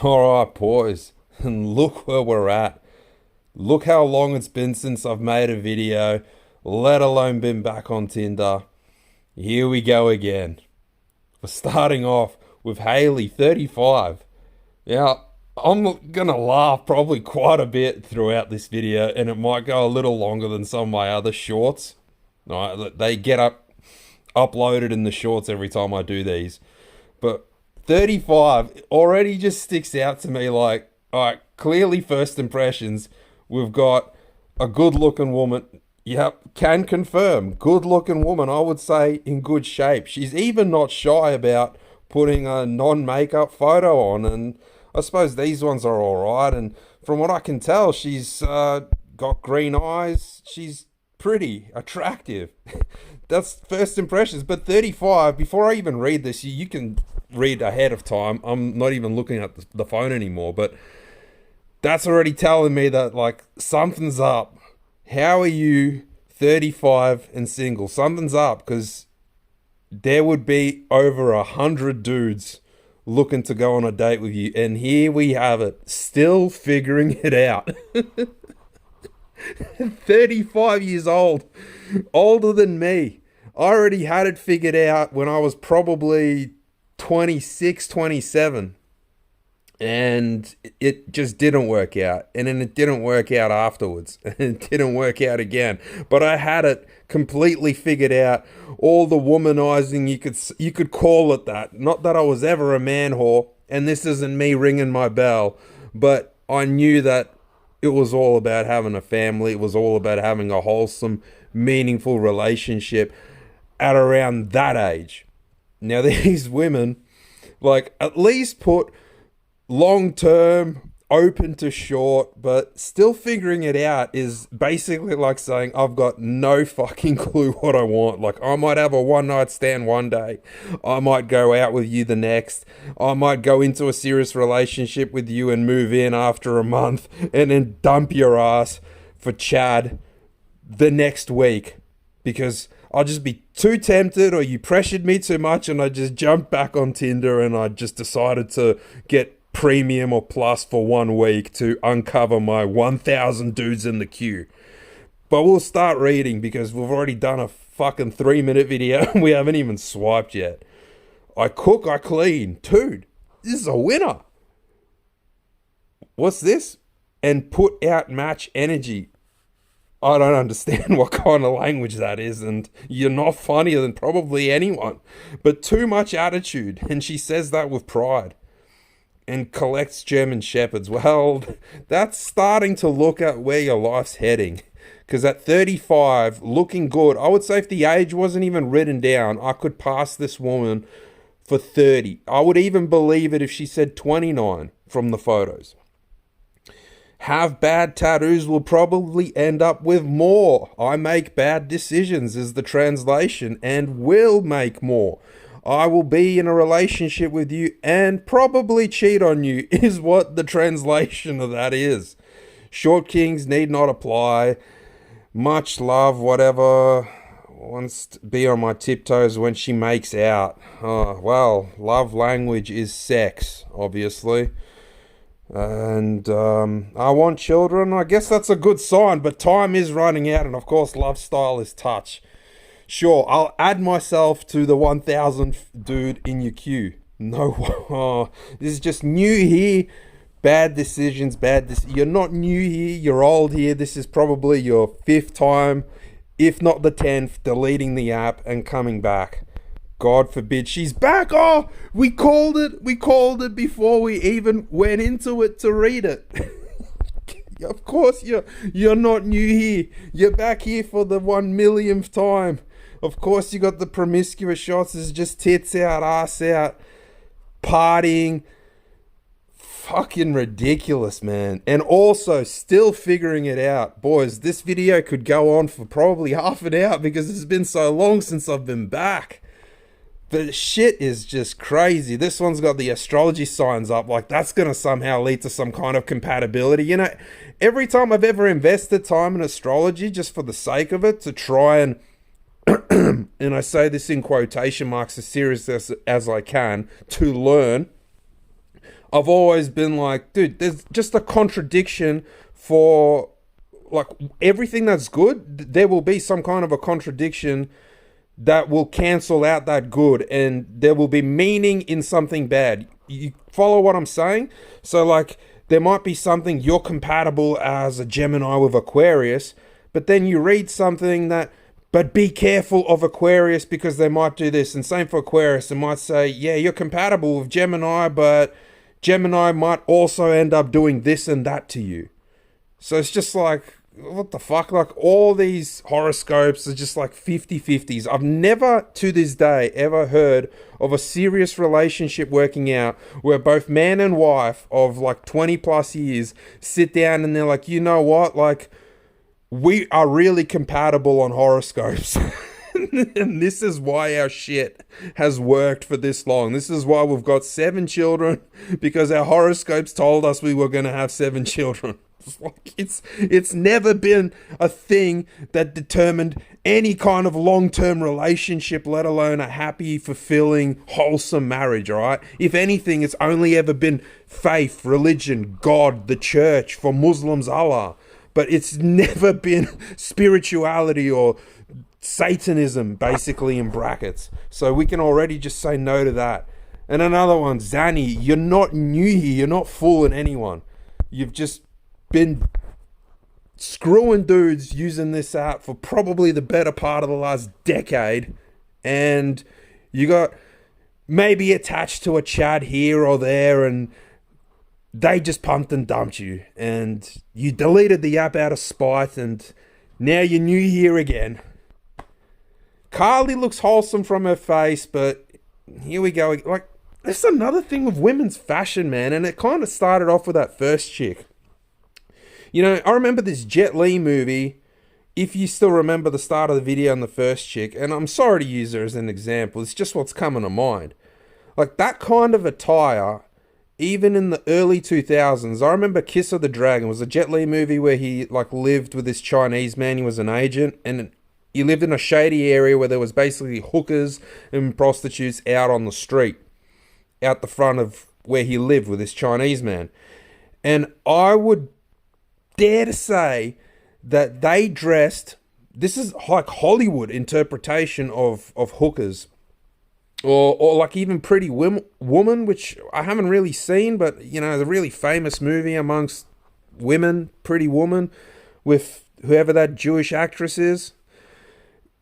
Alright, boys, and look where we're at. Look how long it's been since I've made a video, let alone been back on Tinder. Here we go again. We're starting off with Haley, 35. Now, I'm gonna laugh probably quite a bit throughout this video, and it might go a little longer than some of my other shorts. Right, they get uploaded in the shorts every time I do these. But 35 already just sticks out to me like, alright, clearly first impressions. We've got a good looking woman. Yep, can confirm. Good looking woman, I would say in good shape. She's even not shy about putting a non-makeup photo on, and I suppose these ones are alright. And from what I can tell, she's got green eyes. She's pretty attractive. That's first impressions. But 35, before I even read this, you can read ahead of time. I'm not even looking at the phone anymore, but that's already telling me that like something's up. How are you 35 and single? Something's up, because there would be over 100 dudes looking to go on a date with you, and here we have it, still figuring it out. 35 years old, older than me. I already had it figured out when I was probably 26, 27. And it just didn't work out. And then it didn't work out afterwards. And it didn't work out again. But I had it completely figured out. All the womanizing, you could call it that. Not that I was ever a man whore. And this isn't me ringing my bell. But I knew that it was all about having a family. It was all about having a wholesome, meaningful relationship at around that age. Now, these women, like, at least put long term, open to short, but still figuring it out is basically like saying, I've got no fucking clue what I want. Like, I might have a one night stand one day. I might go out with you the next. I might go into a serious relationship with you and move in after a month and then dump your ass for Chad the next week, because I'll just be too tempted, or you pressured me too much and I just jumped back on Tinder and I just decided to get premium or plus for 1 week to uncover my 1,000 dudes in the queue. But we'll start reading, because we've already done a fucking 3-minute video and we haven't even swiped yet. I cook, I clean. Dude, this is a winner. What's this? And put out match energy. I don't understand what kind of language that is, and you're not funnier than probably anyone. But too much attitude, and she says that with pride. And collects German Shepherds. Well, that's starting to look at where your life's heading. Because at 35, looking good, I would say if the age wasn't even written down, I could pass this woman for 30. I would even believe it if she said 29 from the photos. Have bad tattoos, will probably end up with more. I make bad decisions is the translation, and will make more. I will be in a relationship with you and probably cheat on you is what the translation of that is. Short kings need not apply. Much love, whatever. Wants to be on my tiptoes when she makes out. Oh, well, love language is sex, obviously. And I want children. I guess that's a good sign, but time is running out, and of course love style is touch. Sure, I'll add myself to the 1,000th dude in your queue. No, this is just new here. Bad decisions, you're not new here, you're old here. This is probably your 5th time, if not the 10th, deleting the app and coming back. God forbid she's back. Oh, we called it before we even went into it to read it. Of course you're not new here. You're back here for the 1,000,000th time. Of course you got the promiscuous shots. It's just tits out, ass out, partying. Fucking ridiculous, man. And also still figuring it out. Boys, this video could go on for probably half an hour because it's been so long since I've been back. The shit is just crazy. This one's got the astrology signs up. Like, that's going to somehow lead to some kind of compatibility. You know, every time I've ever invested time in astrology just for the sake of it, to try and and I say this in quotation marks, as serious as I can, to learn, I've always been like, dude, there's just a contradiction for like everything that's good. There will be some kind of a contradiction that will cancel out that good, and there will be meaning in something bad. You follow what I'm saying? So like there might be something you're compatible as a Gemini with Aquarius, but then you read something that, but be careful of Aquarius because they might do this. And same for Aquarius. It might say, yeah, you're compatible with Gemini, but Gemini might also end up doing this and that to you. So it's just like, what the fuck? Like all these horoscopes are just like 50-50s. I've never to this day ever heard of a serious relationship working out where both man and wife of like 20 plus years sit down and they're like, you know what? Like we are really compatible on horoscopes. And this is why our shit has worked for this long. This is why we've got 7 children, because our horoscopes told us we were going to have 7 children. It's never been a thing that determined any kind of long-term relationship, let alone a happy, fulfilling, wholesome marriage, all right? If anything, it's only ever been faith, religion, God, the church, for Muslims, Allah. But it's never been spirituality or Satanism, basically, in brackets. So we can already just say no to that. And another one, Zanny, you're not new here. You're not fooling anyone. You've just been screwing dudes using this app for probably the better part of the last decade, and you got maybe attached to a chat here or there, and they just pumped and dumped you, and you deleted the app out of spite, and now you're new here again. Carly looks wholesome from her face, but here we go. Like, that's another thing with women's fashion, man, and it kind of started off with that first chick. You know, I remember this Jet Li movie, if you still remember the start of the video on the first chick, and I'm sorry to use her as an example, it's just what's coming to mind. Like, that kind of attire, even in the early 2000s, I remember Kiss of the Dragon was a Jet Li movie where he, like, lived with this Chinese man, he was an agent, and he lived in a shady area where there was basically hookers and prostitutes out on the street, out the front of where he lived with this Chinese man. And I would dare to say that they dressed, this is like Hollywood interpretation of hookers, or like even Pretty Woman, which I haven't really seen, but you know, the really famous movie amongst women, Pretty Woman, with whoever that Jewish actress is.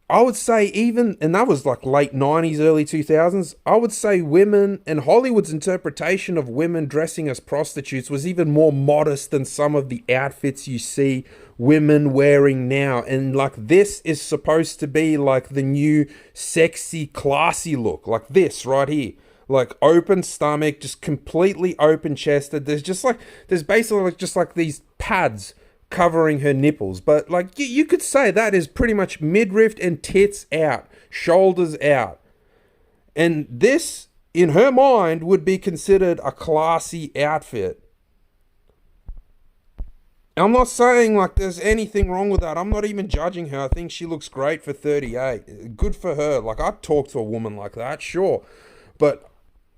I would say even, and that was like late 90s, early 2000s, I would say women and Hollywood's interpretation of women dressing as prostitutes was even more modest than some of the outfits you see women wearing now. And like this is supposed to be like the new sexy, classy look, like this right here. Like open stomach, just completely open chested. There's basically like just like these pads covering her nipples, but like you could say that is pretty much midriff and tits out, shoulders out, and this in her mind would be considered a classy outfit. I'm not saying like there's anything wrong with that. I'm not even judging her. I think she looks great for 38. Good for her. Like I'd talk to a woman like that, sure, but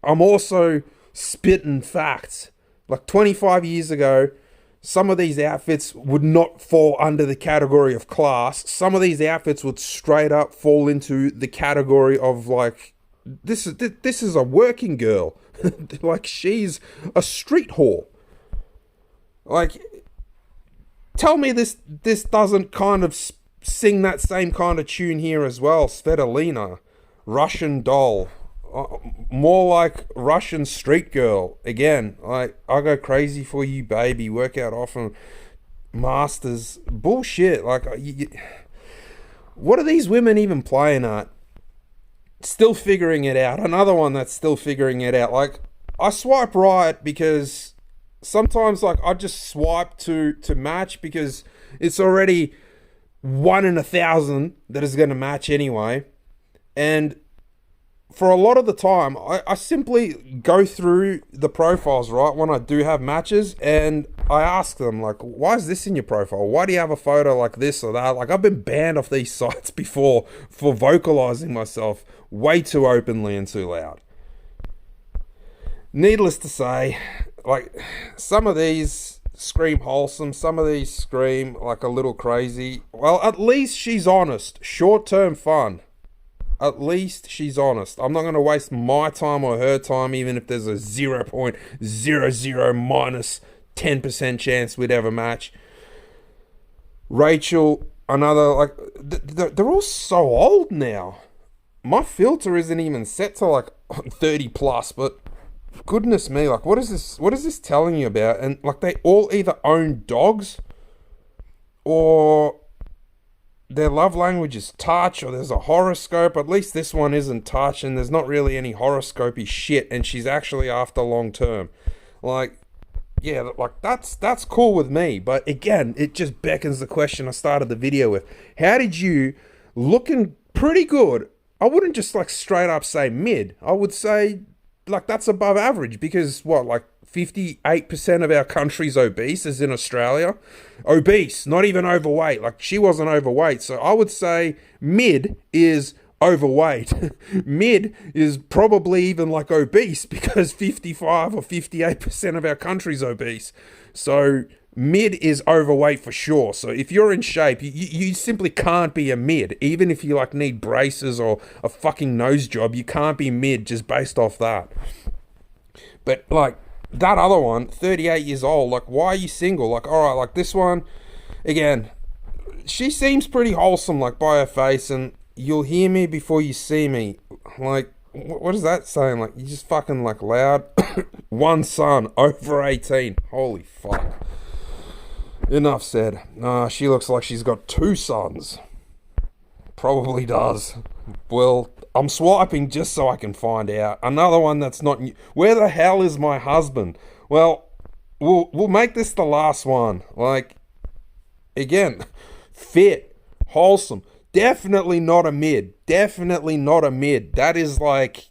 I'm also spitting facts. Like 25 years ago, some of these outfits would not fall under the category of class. Some of these outfits would straight up fall into the category of like, this is a working girl. Like she's a street whore. Like, tell me this doesn't kind of sing that same kind of tune here as well. Svetlana, Russian doll. More like Russian street girl. Again, like, I go crazy for you, baby. Work out often. Masters. Bullshit. Like, what are these women even playing at? Still figuring it out. Another one that's still figuring it out. Like, I swipe right because sometimes, like, I just swipe to match because it's already 1 in 1,000 that is going to match anyway. And for a lot of the time, I simply go through the profiles, right, when I do have matches, and I ask them, like, why is this in your profile? Why do you have a photo like this or that? Like, I've been banned off these sites before for vocalizing myself way too openly and too loud. Needless to say, like, some of these scream wholesome, some of these scream like a little crazy. Well, at least she's honest. Short-term fun. At least she's honest. I'm not going to waste my time or her time, even if there's a 0.00 minus 10% chance we'd ever match. Rachel, another, like, they're all so old now. My filter isn't even set to like 30 plus, but goodness me, like, what is this telling you about? And like, they all either own dogs, or their love language is touch, or there's a horoscope. At least this one isn't touch, and there's not really any horoscopy shit, and she's actually after long term. Like, yeah, like, that's cool with me. But again, it just beckons the question I started the video with. How did you, looking pretty good, I wouldn't just like straight up say mid, I would say like that's above average, because what, like 58% of our country's obese is in Australia. Obese, not even overweight. Like, she wasn't overweight. So I would say mid is overweight. Mid is probably even like obese, because 55 or 58% of our country's obese. So mid is overweight for sure. So if you're in shape, you simply can't be a mid. Even if you like need braces or a fucking nose job, you can't be mid just based off that. But like, that other one, 38 years old, like, why are you single? Like, all right, like, this one, again, she seems pretty wholesome, like, by her face, and you'll hear me before you see me. Like, what is that saying? Like, you just fucking, like, loud. One son, over 18. Holy fuck. Enough said. She looks like she's got 2 sons. Probably does. Well, I'm swiping just so I can find out. Another one that's not new. Where the hell is my husband? Well, we'll make this the last one. Like, again, fit, wholesome. Definitely not a mid. Definitely not a mid. That is like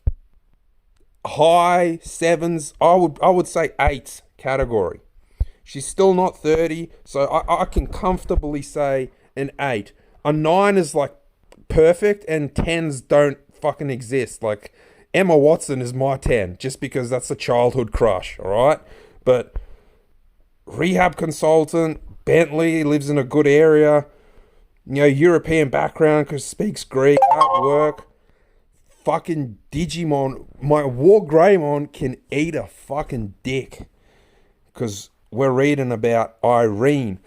high 7s. I would say 8s category. She's still not 30, so I can comfortably say an 8. A 9 is like perfect, and 10s don't fucking exist. Like, Emma Watson is my 10, just because that's a childhood crush, alright? But rehab consultant, Bentley, lives in a good area, you know, European background because speaks Greek, at work. Fucking Digimon, my War Greymon can eat a fucking dick, because we're reading about Irene.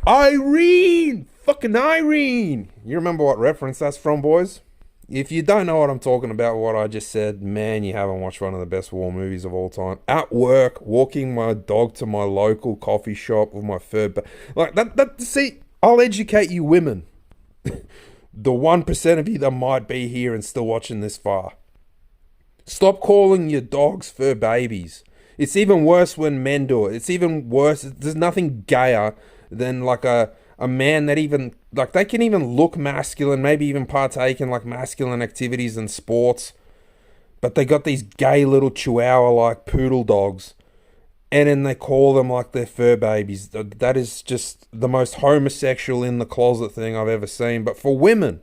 Irene! Fucking Irene! You remember what reference that's from, boys? If you don't know what I'm talking about, what I just said, man, you haven't watched one of the best war movies of all time. At work, walking my dog to my local coffee shop with my fur. Like, see, I'll educate you women. The 1% of you that might be here and still watching this far. Stop calling your dogs fur babies. It's even worse when men do it. It's even worse. There's nothing gayer than like a man that even, like, they can even look masculine, maybe even partake in like masculine activities and sports, but they got these gay little chihuahua like poodle dogs, and then they call them like their fur babies. That is just the most homosexual in the closet thing I've ever seen. But for women,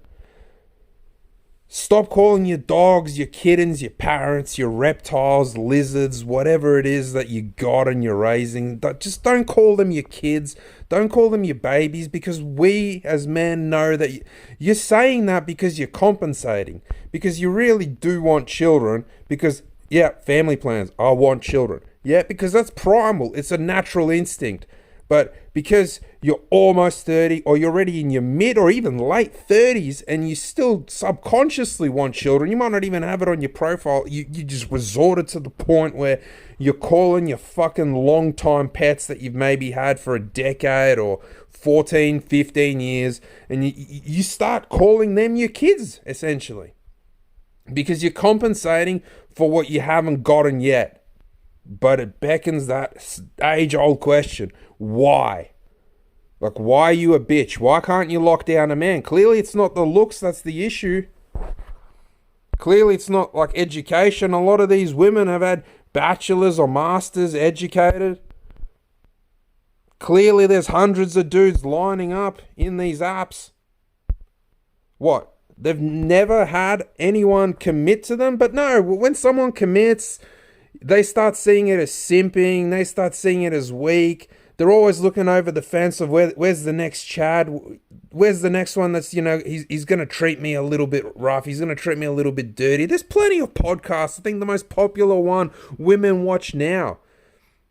stop calling your dogs, your kittens, your parrots, your reptiles, lizards, whatever it is that you got and you're raising. Just don't call them your kids. Don't call them your babies, because we as men know that you're saying that because you're compensating. Because you really do want children. Because, yeah, family plans. I want children. Yeah, because that's primal. It's a natural instinct. But because you're almost 30, or you're already in your mid or even late 30s, and you still subconsciously want children, you might not even have it on your profile. You just resorted to the point where you're calling your fucking long-time pets that you've maybe had for a decade or 14, 15 years, and you start calling them your kids, essentially. Because you're compensating for what you haven't gotten yet. But it beckons that age-old question. Why? Like, why are you a bitch? Why can't you lock down a man? Clearly it's not the looks that's the issue. Clearly it's not like education. A lot of these women have had bachelors or masters, educated. Clearly there's hundreds of dudes lining up in these apps. What? They've never had anyone commit to them? But no, when someone commits, They start seeing it as simping. They start seeing it as weak. They're always looking over the fence of where's the next Chad? Where's the next one that's, he's going to treat me a little bit rough. He's going to treat me a little bit dirty. There's plenty of podcasts. I think the most popular one women watch now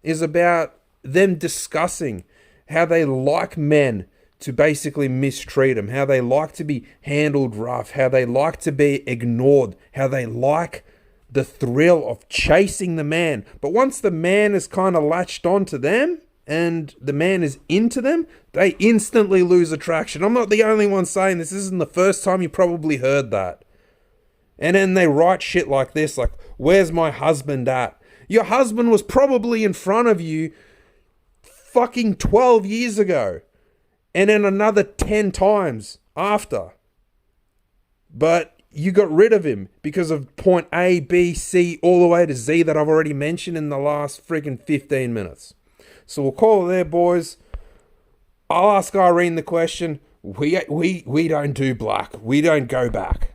is about them discussing how they like men to basically mistreat them, how they like to be handled rough, how they like to be ignored, how they like the thrill of chasing the man. But once the man is kind of latched onto them and the man is into them, they instantly lose attraction. I'm not the only one saying this. This isn't the first time you probably heard that. And then they write shit like this, like, where's my husband at? Your husband was probably in front of you fucking 12 years ago. And then another 10 times after. But you got rid of him because of point A, B, C, all the way to Z that I've already mentioned in the last freaking 15 minutes. So we'll call it there, boys. I'll ask Irene the question. We don't do black. We don't go back.